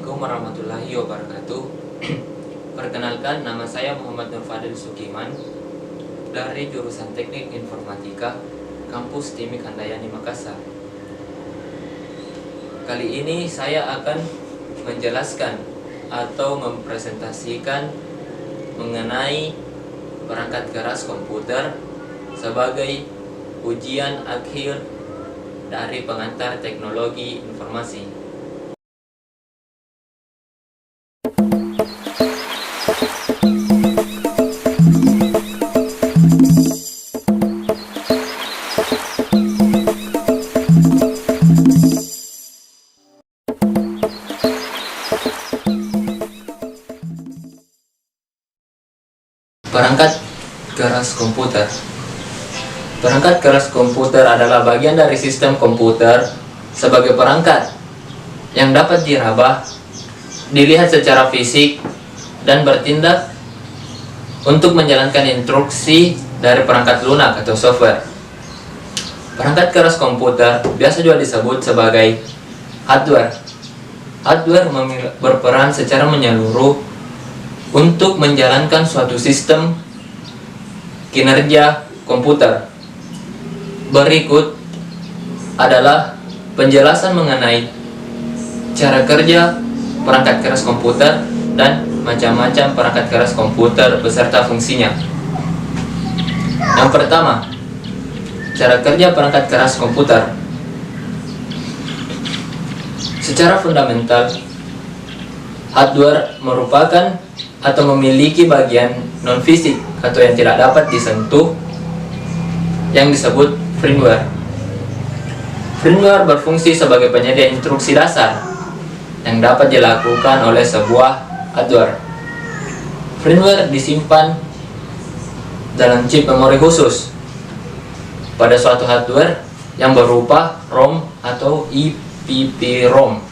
Assalamualaikum warahmatullahi wabarakatuh. Perkenalkan, nama saya Muhammad Nur Fadil Sukiman dari jurusan Teknik Informatika Kampus Timik Handayani Makassar. Kali ini saya akan menjelaskan atau mempresentasikan mengenai perangkat keras komputer sebagai ujian akhir dari pengantar teknologi informasi. Perangkat keras komputer. Perangkat keras komputer adalah bagian dari sistem komputer sebagai perangkat yang dapat diraba, dilihat secara fisik, dan bertindak untuk menjalankan instruksi dari perangkat lunak atau software. Perangkat keras komputer biasa juga disebut sebagai hardware. Hardware berperan secara menyeluruh untuk menjalankan suatu sistem kinerja komputer. Berikut adalah penjelasan mengenai cara kerja perangkat keras komputer dan macam-macam perangkat keras komputer beserta fungsinya. Yang pertama, cara kerja perangkat keras komputer. Secara fundamental, hardware merupakan atau memiliki bagian non-fisik atau yang tidak dapat disentuh yang disebut firmware. Firmware berfungsi sebagai penyedia instruksi dasar yang dapat dilakukan oleh sebuah hardware. Firmware disimpan dalam chip memori khusus pada suatu hardware yang berupa ROM atau EEPROM.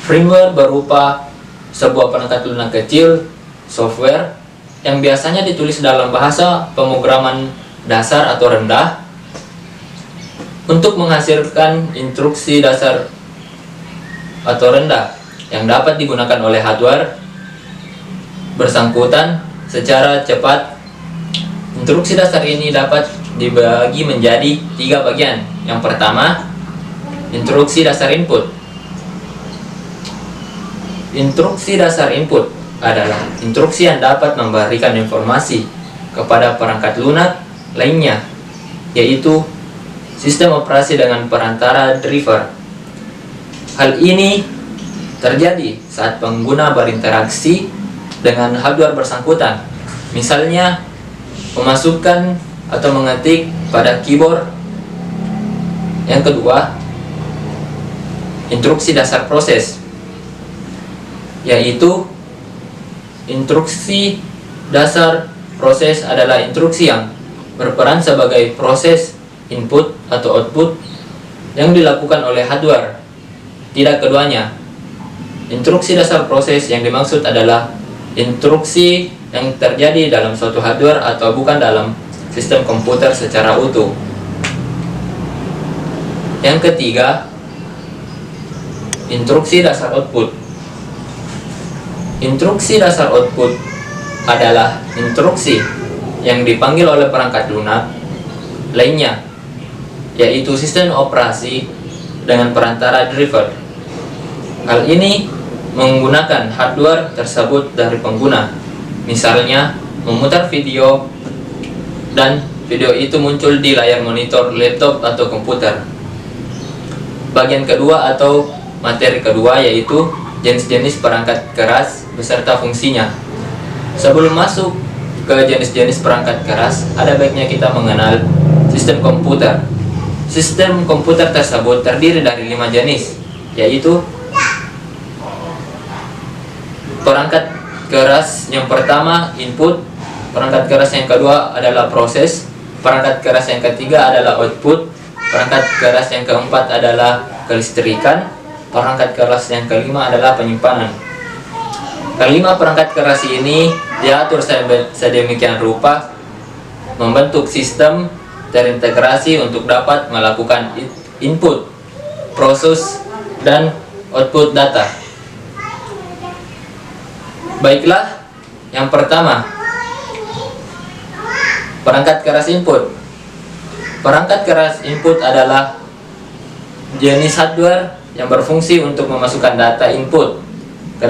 Firmware berupa sebuah perangkat lunak kecil, software yang biasanya ditulis dalam bahasa pemrograman dasar atau rendah untuk menghasilkan instruksi dasar atau rendah yang dapat digunakan oleh hardware bersangkutan secara cepat. Instruksi dasar ini dapat dibagi menjadi 3 bagian. Yang pertama, instruksi dasar input. Instruksi dasar input adalah instruksi yang dapat memberikan informasi kepada perangkat lunak lainnya, yaitu sistem operasi dengan perantara driver. Hal ini terjadi saat pengguna berinteraksi dengan hardware bersangkutan, misalnya memasukkan atau mengetik pada keyboard. Yang kedua, instruksi dasar proses, yaitu instruksi dasar proses adalah instruksi yang berperan sebagai proses input atau output yang dilakukan oleh hardware, tidak keduanya. Instruksi dasar proses yang dimaksud adalah instruksi yang terjadi dalam suatu hardware atau bukan dalam sistem komputer secara utuh. Yang ketiga, instruksi dasar output. Instruksi dasar output adalah instruksi yang dipanggil oleh perangkat lunak lainnya, yaitu sistem operasi dengan perantara driver. Hal ini menggunakan hardware tersebut dari pengguna, misalnya memutar video dan video itu muncul di layar monitor laptop atau komputer. Bagian kedua atau materi kedua yaitu jenis-jenis perangkat keras beserta fungsinya. Sebelum masuk ke jenis-jenis perangkat keras, ada baiknya kita mengenal sistem komputer. Sistem komputer tersebut terdiri dari 5 jenis, yaitu perangkat keras yang pertama input, perangkat keras yang kedua adalah proses, perangkat keras yang ketiga adalah output, perangkat keras yang keempat adalah kelistrikan, perangkat keras yang kelima adalah penyimpanan. Kelima perangkat keras ini diatur sedemikian rupa membentuk sistem terintegrasi untuk dapat melakukan input, proses, dan output data. Baiklah, yang pertama, perangkat keras input. Perangkat keras input adalah jenis hardware yang berfungsi untuk memasukkan data input ke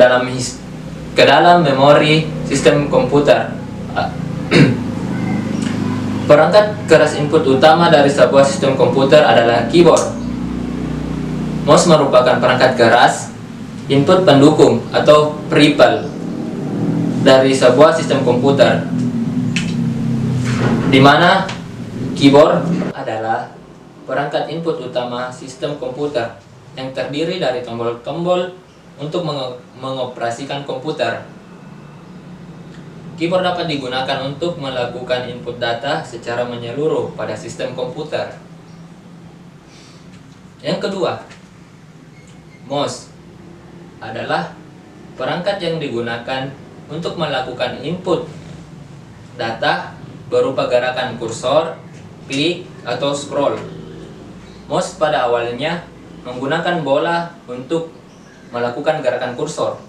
dalam memori sistem komputer. Perangkat keras input utama dari sebuah sistem komputer adalah keyboard. Mouse merupakan perangkat keras input pendukung atau peripheral dari sebuah sistem komputer, di mana keyboard adalah perangkat input utama sistem komputer yang terdiri dari tombol-tombol untuk mengoperasikan komputer. Keyboard dapat digunakan untuk melakukan input data secara menyeluruh pada sistem komputer. Yang kedua, mouse adalah perangkat yang digunakan untuk melakukan input data berupa gerakan kursor, klik, atau scroll. Mouse pada awalnya menggunakan bola untuk melakukan gerakan kursor.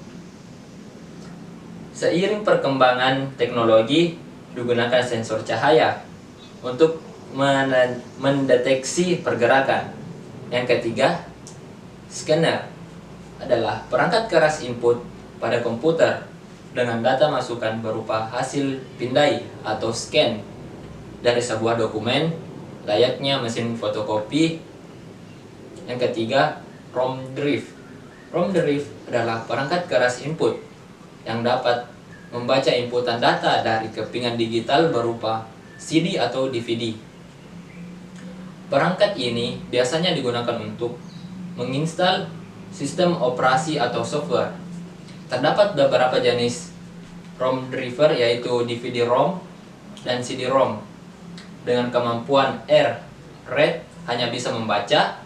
Seiring perkembangan teknologi, digunakan sensor cahaya untuk mendeteksi pergerakan. Yang ketiga, scanner adalah perangkat keras input pada komputer dengan data masukan berupa hasil pindai atau scan dari sebuah dokumen layaknya mesin fotokopi. Yang ketiga, ROM drive. ROM drive adalah perangkat keras input yang dapat membaca inputan data dari kepingan digital berupa CD atau DVD. Perangkat ini biasanya digunakan untuk menginstal sistem operasi atau software. Terdapat beberapa jenis ROM driver, yaitu DVD-ROM dan CD-ROM dengan kemampuan R, read, hanya bisa membaca,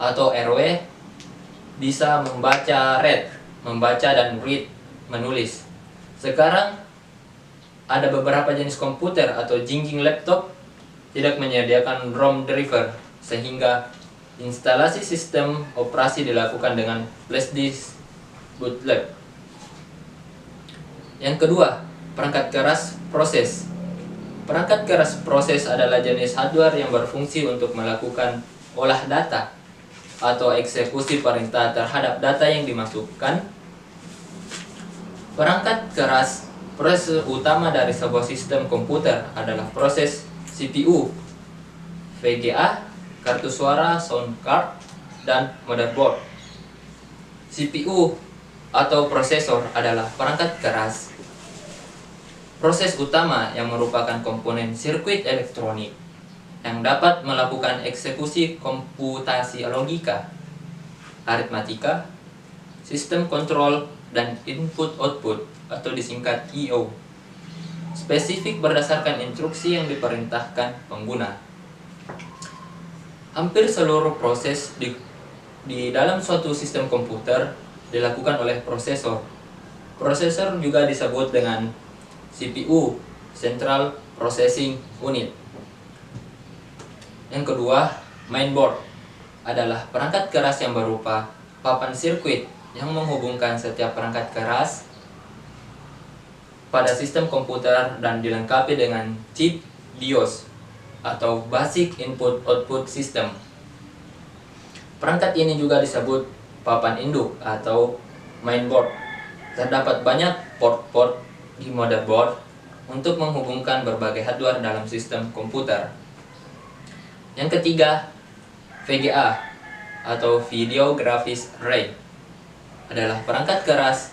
atau RW, bisa membaca, read, membaca, dan read, menulis. Sekarang ada beberapa jenis komputer atau jinjing laptop tidak menyediakan ROM driver, sehingga instalasi sistem operasi dilakukan dengan flash disk bootleg. Yang kedua, perangkat keras proses. Perangkat keras proses adalah jenis hardware yang berfungsi untuk melakukan olah data atau eksekusi perintah terhadap data yang dimasukkan. Perangkat keras proses utama dari sebuah sistem komputer adalah proses CPU, VGA, kartu suara, sound card, dan motherboard. CPU atau prosesor adalah perangkat keras proses utama yang merupakan komponen sirkuit elektronik yang dapat melakukan eksekusi komputasi logika, aritmatika, sistem kontrol, dan input-output atau disingkat I/O, spesifik berdasarkan instruksi yang diperintahkan pengguna. Hampir seluruh proses di dalam suatu sistem komputer dilakukan oleh prosesor. Prosesor juga disebut dengan CPU, Central Processing Unit. Yang kedua, mainboard adalah perangkat keras yang berupa papan sirkuit yang menghubungkan setiap perangkat keras pada sistem komputer dan dilengkapi dengan chip BIOS atau Basic Input Output System. Perangkat ini juga disebut papan induk atau mainboard. Terdapat banyak port-port di motherboard untuk menghubungkan berbagai hardware dalam sistem komputer. Yang ketiga, VGA atau Video Graphics Array adalah perangkat keras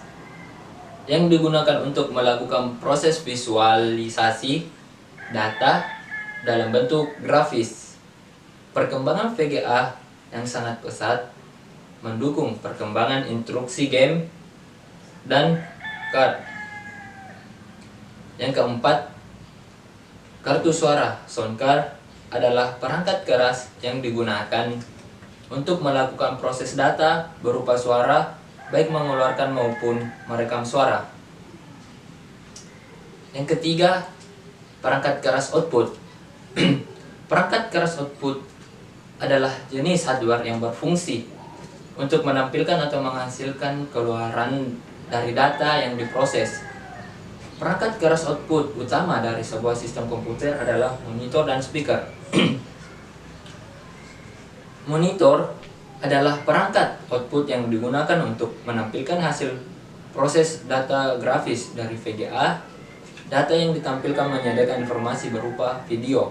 yang digunakan untuk melakukan proses visualisasi data dalam bentuk grafis. Perkembangan VGA yang sangat pesat mendukung perkembangan instruksi game dan card. Yang keempat, kartu suara sound card adalah perangkat keras yang digunakan untuk melakukan proses data berupa suara, baik mengeluarkan maupun merekam suara. Yang ketiga, perangkat keras output. Perangkat keras output adalah jenis hardware yang berfungsi untuk menampilkan atau menghasilkan keluaran dari data yang diproses. Perangkat keras output utama dari sebuah sistem komputer adalah monitor dan speaker. Monitor adalah perangkat output yang digunakan untuk menampilkan hasil proses data grafis dari VGA. Data yang ditampilkan menyediakan informasi berupa video.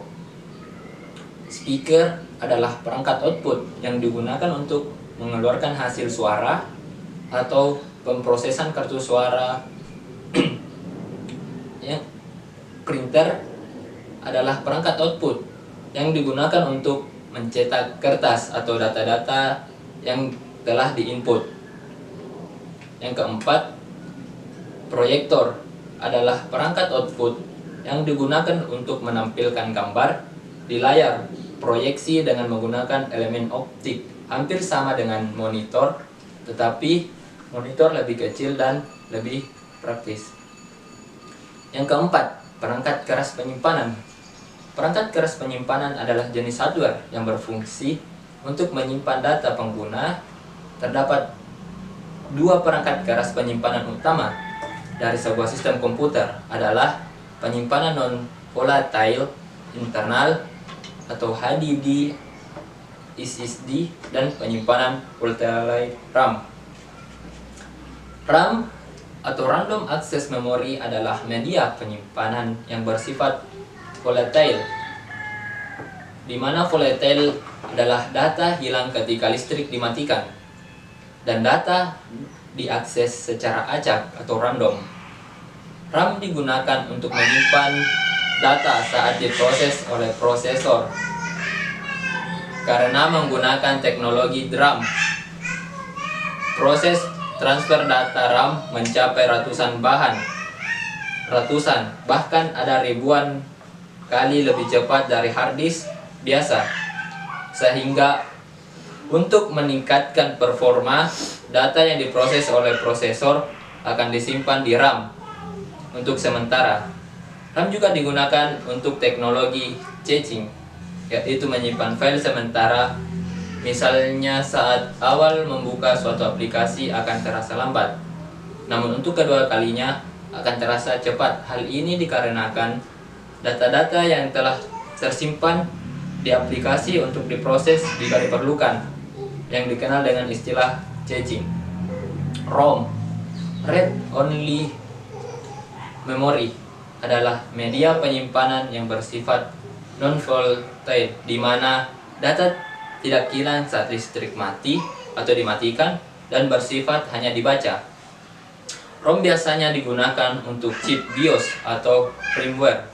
Speaker adalah perangkat output yang digunakan untuk mengeluarkan hasil suara atau pemrosesan kartu suara. Printer adalah perangkat output yang digunakan untuk mencetak kertas atau data-data yang telah diinput. Yang keempat, proyektor adalah perangkat output yang digunakan untuk menampilkan gambar di layar proyeksi dengan menggunakan elemen optik, hampir sama dengan monitor, tetapi monitor lebih kecil dan lebih praktis. Yang keempat, perangkat keras penyimpanan. Perangkat keras penyimpanan adalah jenis hardware yang berfungsi untuk menyimpan data pengguna. Terdapat dua perangkat keras penyimpanan utama dari sebuah sistem komputer adalah penyimpanan non-volatile internal atau HDD, SSD, dan penyimpanan volatile RAM. RAM atau Random Access Memory adalah media penyimpanan yang bersifat volatile, di mana volatile adalah data hilang ketika listrik dimatikan dan data diakses secara acak atau random. RAM digunakan untuk menyimpan data saat diproses oleh prosesor karena menggunakan teknologi DRAM. Proses transfer data RAM mencapai ratusan, bahkan ada ribuan kali lebih cepat dari hard disk biasa, sehingga untuk meningkatkan performa, data yang diproses oleh prosesor akan disimpan di RAM untuk sementara. RAM juga digunakan untuk teknologi caching, yaitu menyimpan file sementara. Misalnya saat awal membuka suatu aplikasi akan terasa lambat, namun untuk kedua kalinya akan terasa cepat. Hal ini dikarenakan data-data yang telah tersimpan di aplikasi untuk diproses jika diperlukan, yang dikenal dengan istilah caching. ROM, Read Only Memory, adalah media penyimpanan yang bersifat non-volatile, di mana data tidak hilang saat listrik mati atau dimatikan dan bersifat hanya dibaca. ROM biasanya digunakan untuk chip BIOS atau firmware.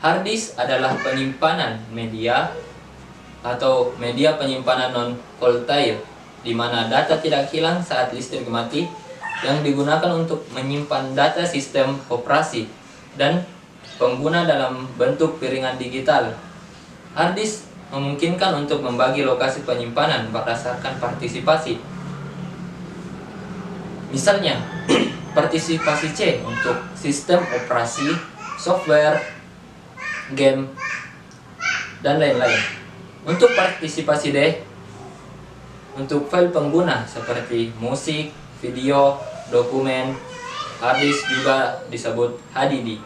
Hard disk adalah penyimpanan media atau media penyimpanan non-volatile, di mana data tidak hilang saat listrik mati, yang digunakan untuk menyimpan data sistem operasi dan pengguna dalam bentuk piringan digital. Hard disk memungkinkan untuk membagi lokasi penyimpanan berdasarkan partisipasi. Misalnya, partisipasi C untuk sistem operasi, software, game, dan lain-lain. Untuk partisipasi D, untuk file pengguna seperti musik, video, dokumen. Hard disk juga disebut HDD.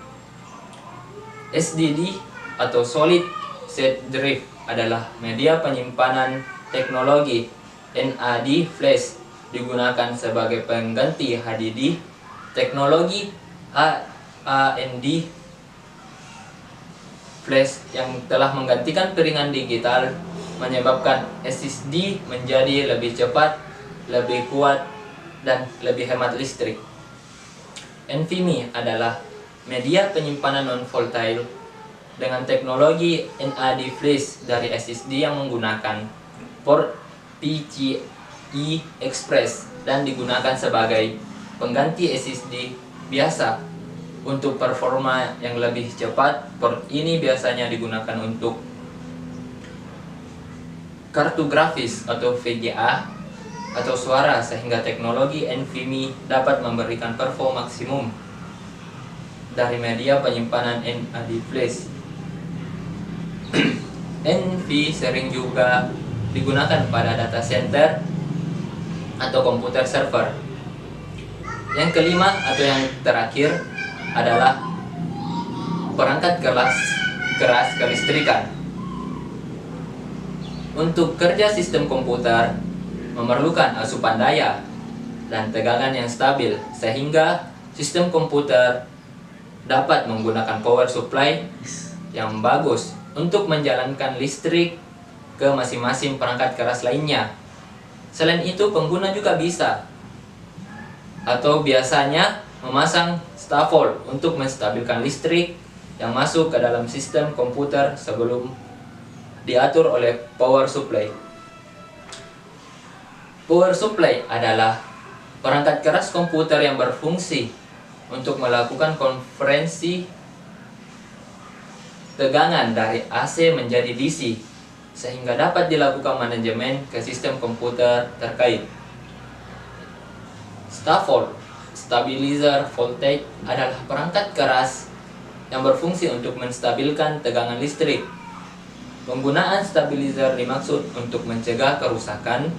SSD atau Solid State Drive adalah media penyimpanan teknologi NAND flash, digunakan sebagai pengganti HDD. Teknologi AND flash yang telah menggantikan piringan digital menyebabkan SSD menjadi lebih cepat, lebih kuat, dan lebih hemat listrik. NVMe adalah media penyimpanan non-volatile dengan teknologi NAND flash dari SSD yang menggunakan port PCI Express dan digunakan sebagai pengganti SSD biasa. Untuk performa yang lebih cepat, port ini biasanya digunakan untuk kartu grafis atau VGA atau suara, sehingga teknologi NVMe dapat memberikan performa maksimum dari media penyimpanan NAND flash. NV sering juga digunakan pada data center atau komputer server. Yang kelima atau yang terakhir adalah perangkat keras kelistrikan. Untuk kerja sistem komputer memerlukan asupan daya dan tegangan yang stabil, sehingga sistem komputer dapat menggunakan power supply yang bagus untuk menjalankan listrik ke masing-masing perangkat keras lainnya. Selain itu, pengguna juga bisa atau biasanya memasang stafol untuk menstabilkan listrik yang masuk ke dalam sistem komputer sebelum diatur oleh power supply. Power supply adalah perangkat keras komputer yang berfungsi untuk melakukan konversi tegangan dari AC menjadi DC, sehingga dapat dilakukan manajemen ke sistem komputer terkait. Stafol, stabilizer voltage, adalah perangkat keras yang berfungsi untuk menstabilkan tegangan listrik. Penggunaan stabilizer dimaksud untuk mencegah kerusakan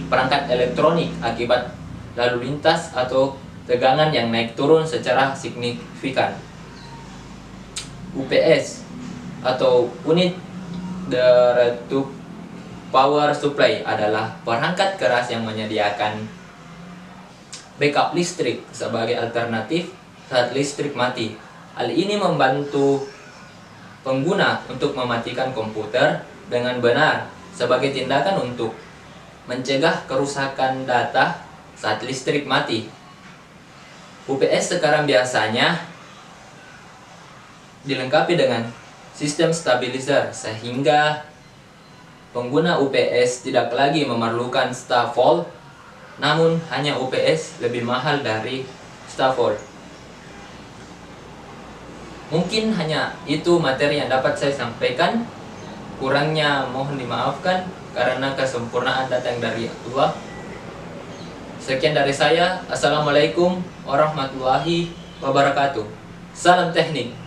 perangkat elektronik akibat lalu lintas atau tegangan yang naik turun secara signifikan. UPS atau Unit Direct Power Supply adalah perangkat keras yang menyediakan backup listrik sebagai alternatif saat listrik mati. Hal ini membantu pengguna untuk mematikan komputer dengan benar sebagai tindakan untuk mencegah kerusakan data saat listrik mati. UPS sekarang biasanya dilengkapi dengan sistem stabilizer, sehingga pengguna UPS tidak lagi memerlukan stafol, namun hanya UPS lebih mahal dari stafol. Mungkin hanya itu materi yang dapat saya sampaikan. Kurangnya mohon dimaafkan karena kesempurnaan datang dari Allah. Sekian dari saya. Assalamualaikum warahmatullahi wabarakatuh. Salam teknik.